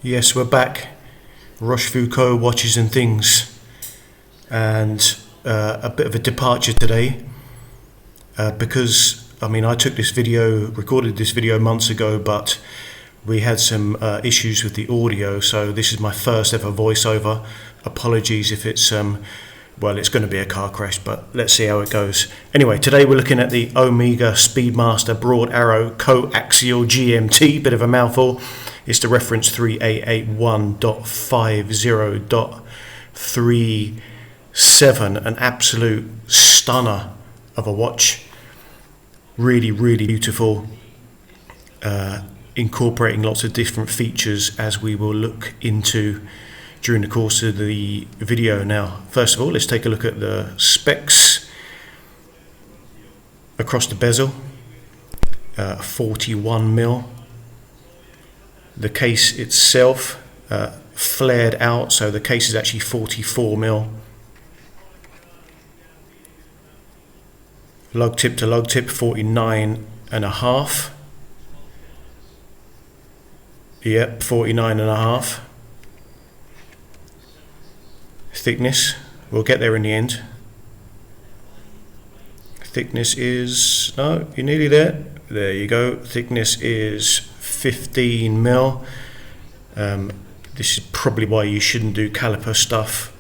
Yes, we're back. Roshfooco watches and things, and a bit of a departure today because I took this video, recorded this video months ago, but we had some issues with the audio, so this is my first ever voiceover. Apologies if it's well, it's going to be a car crash, but let's see how it goes. Anyway, today we're looking at the Omega Speedmaster Broad Arrow Co-Axial GMT, bit of a mouthful. It's the reference 3881.50.37, an absolute stunner of a watch. Really, really beautiful, incorporating lots of different features as we will look into during the course of the video. Now, first of all, let's take a look at the specs across the bezel. 41mm. The case itself flared out, so the case is actually 44mm. Lug tip to lug tip 49.5. Yep, 49.5. Thickness, we'll get there in the end. Thickness is, no, you're nearly there. There you go. Thickness is 15mm. This is probably why you shouldn't do caliper stuff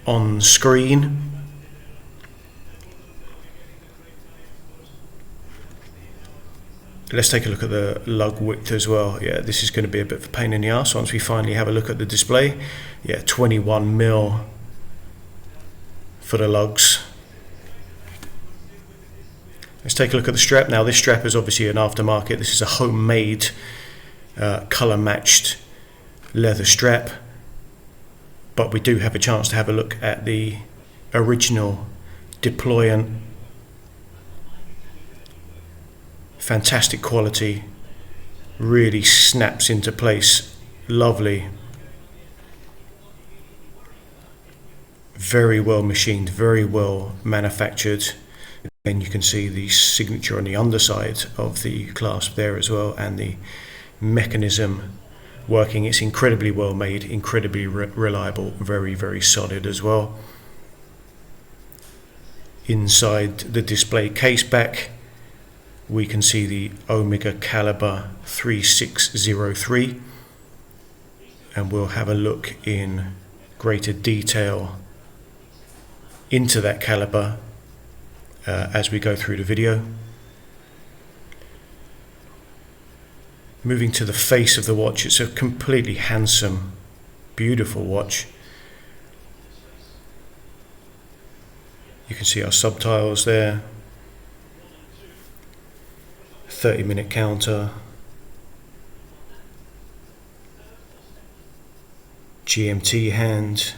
on screen. Let's take a look at the lug width as well. Yeah, this is going to be a bit of a pain in the ass once we finally have a look at the display. Yeah, 21mm for the lugs. Let's take a look at the strap. Now, this strap is obviously an aftermarket. This is a homemade colour matched leather strap, but we do have a chance to have a look at the original deployant. Fantastic quality, really snaps into place, lovely, very well machined, very well manufactured. And you can see the signature on the underside of the clasp there as well, and the mechanism working. It's incredibly well made, incredibly reliable, very, very solid as well. Inside the display case back, we can see the Omega caliber 3603, and we'll have a look in greater detail into that caliber as we go through the video. Moving to the face of the watch, it's a completely handsome, beautiful watch. You can see our subtiles there. 30-minute counter, GMT hand,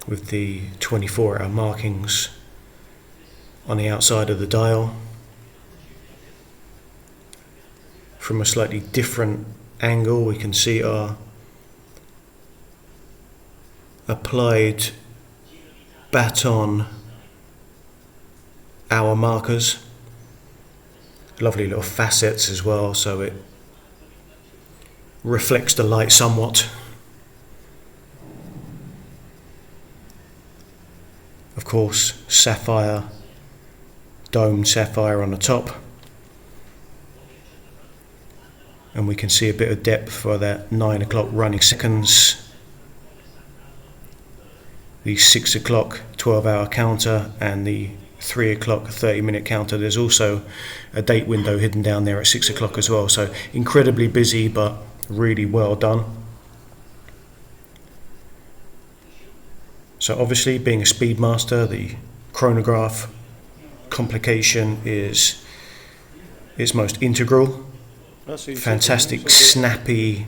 with the 24-hour markings on the outside of the dial. From a slightly different angle, we can see our applied baton hour markers, lovely little facets as well, so it reflects the light somewhat. Of course, sapphire, domed sapphire on the top, and we can see a bit of depth for that 9 o'clock running seconds. The 6 o'clock 12-hour counter and the 3 o'clock 30-minute counter. There's also a date window hidden down there at 6 o'clock as well, so incredibly busy but really well done. So obviously, being a Speedmaster, the chronograph complication is its most integral. Fantastic, snappy,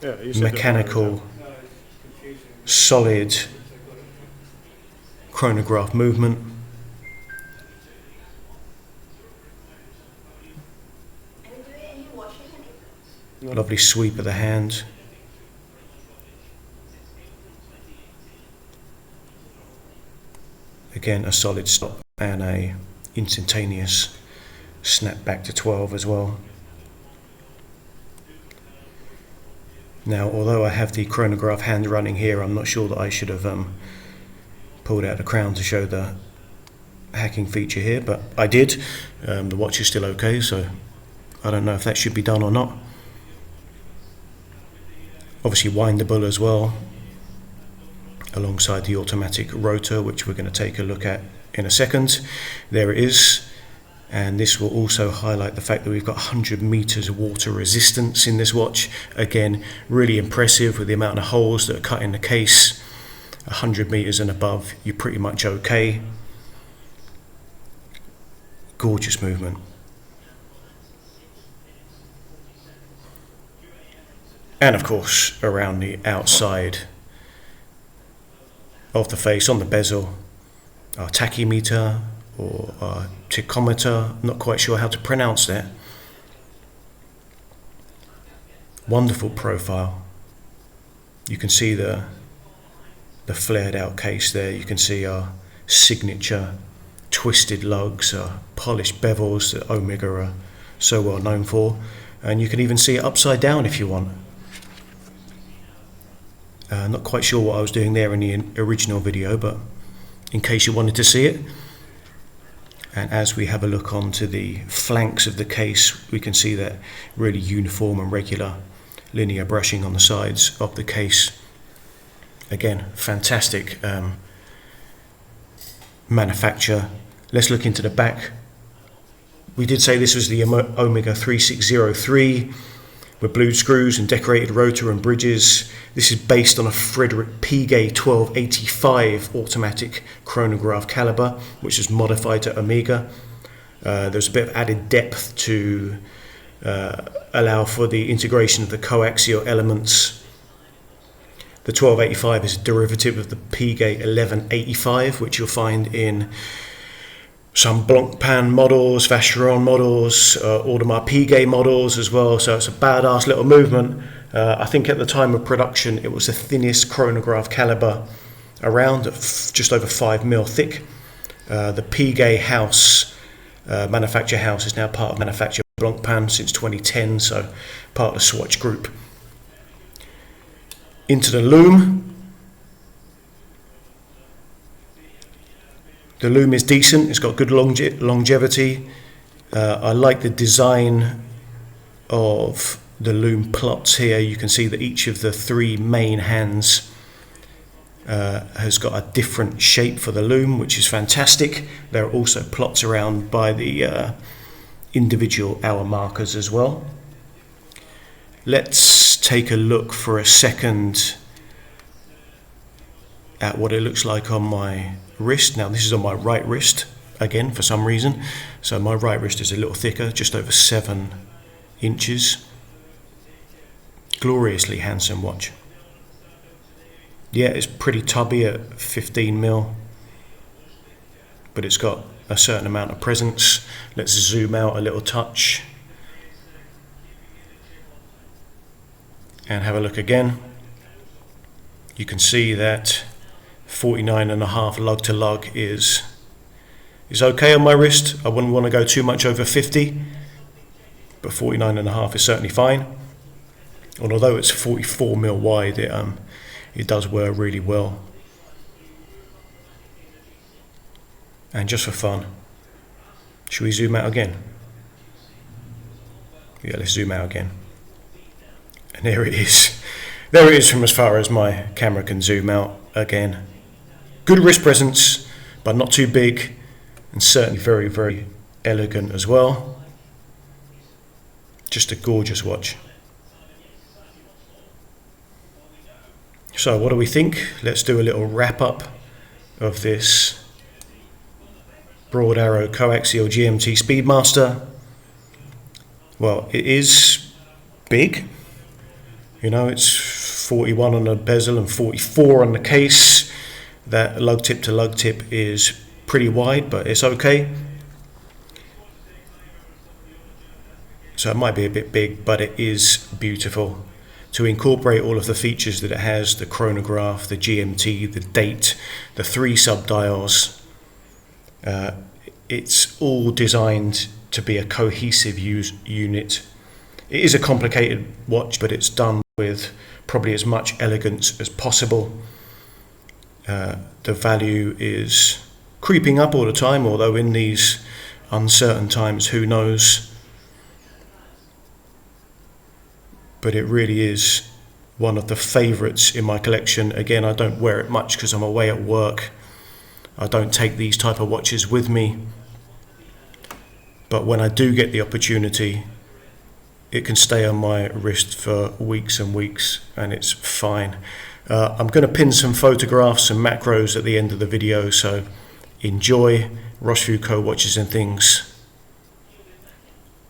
mechanical, solid chronograph movement. Lovely sweep of the hand. Again, a solid stop and a instantaneous snap back to 12 as well. Now, although I have the chronograph hand running here, I'm not sure that I should have pulled out the crown to show the hacking feature here, but I did. The watch is still okay, so I don't know if that should be done or not. Obviously windable as well, alongside the automatic rotor, which we're going to take a look at in a second. There it is. And this will also highlight the fact that we've got 100 meters water resistance in this watch. Again, really impressive with the amount of holes that are cut in the case. 100 meters and above, you're pretty much okay. Gorgeous movement. And of course, around the outside of the face, on the bezel, our tachymeter, or tachometer, not quite sure how to pronounce that. Wonderful profile. You can see the flared out case there. You can see our signature twisted lugs, polished bevels that Omega are so well known for, and you can even see it upside down if you want. Not quite sure what I was doing there in the original video, but in case you wanted to see it. And as we have a look onto the flanks of the case, we can see that really uniform and regular linear brushing on the sides of the case. Again, fantastic manufacture. Let's look into the back. We did say this was the Omega 3603 with blued screws and decorated rotor and bridges. This is based on a Frederick Piguet 1285 automatic chronograph caliber, which is modified to Omega. There's a bit of added depth to allow for the integration of the coaxial elements. The 1285 is a derivative of the Piguet 1185, which you'll find in some Blancpain models, Vacheron models, Audemars Piguet models as well. So it's a badass little movement. I think at the time of production it was the thinnest chronograph caliber around, just over 5 mil thick. The Piguet house, manufacture house, is now part of manufacture Blancpain since 2010, so part of the Swatch group. Into the loom. The loom is decent, it's got good longevity. I like the design of the loom plots here. You can see that each of the three main hands has got a different shape for the loom, which is fantastic. There are also plots around by the individual hour markers as well. Let's take a look for a second at what it looks like on my wrist. Now this is on my right wrist again for some reason, so my right wrist is a little thicker, just over 7 inches. Gloriously handsome watch. Yeah, it's pretty tubby at 15 mil, but it's got a certain amount of presence. Let's zoom out a little touch and have a look again. You can see that 49.5 lug to lug is okay on my wrist. I wouldn't want to go too much over 50, but 49.5 is certainly fine. And although it's 44 mil wide, it does wear really well. And just for fun, should we zoom out again? Yeah, let's zoom out again. And there it is. There it is from as far as my camera can zoom out again. Good wrist presence, but not too big, and certainly very, very elegant as well. Just a gorgeous watch. So what do we think? Let's do a little wrap up of this Broad Arrow Co-Axial GMT Speedmaster. Well, it is big. You know, it's 41 on the bezel and 44 on the case. That lug tip to lug tip is pretty wide, but it's okay. So it might be a bit big, but it is beautiful. To incorporate all of the features that it has, the chronograph, the GMT, the date, the 3 sub-dials, it's all designed to be a cohesive unit. It is a complicated watch, but it's done with probably as much elegance as possible. The value is creeping up all the time, although in these uncertain times, who knows? But it really is one of the favourites in my collection. Again, I don't wear it much because I'm away at work. I don't take these type of watches with me. But when I do get the opportunity, it can stay on my wrist for weeks and weeks, and it's fine. I'm going to pin some photographs and macros at the end of the video, so enjoy. Roshfooco Watches and Things,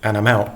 and I'm out.